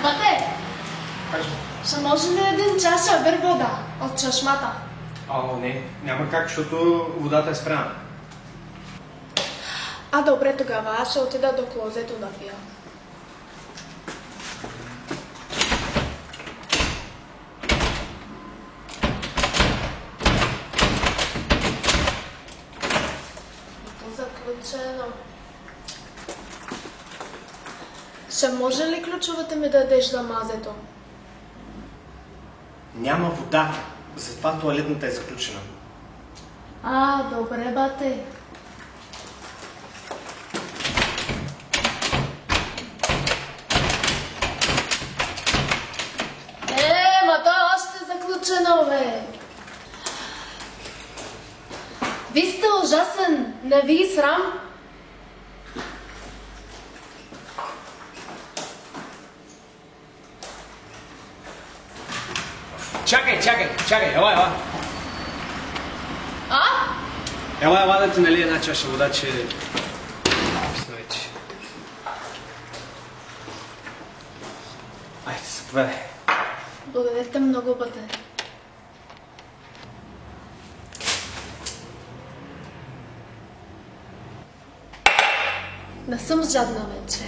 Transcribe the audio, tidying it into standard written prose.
Бате, ще може ли един чаша бир вода от чашмата? Не, няма как, защото водата е спряна. А добре, тогава аз ще отида до клозето да пия. Заключено. Ще може ли ключовете ми да дадеш за мазето? Няма вода, затова тоалетната е заключена. Добре, бате. Ма то още е заключено, бе. Ви сте ужасен, не ви срам? Чакай, ела. Ела да ти налия една чаша вода, че... Айде, заповядай. Благодаря те много, бате. Не съм жадна вече.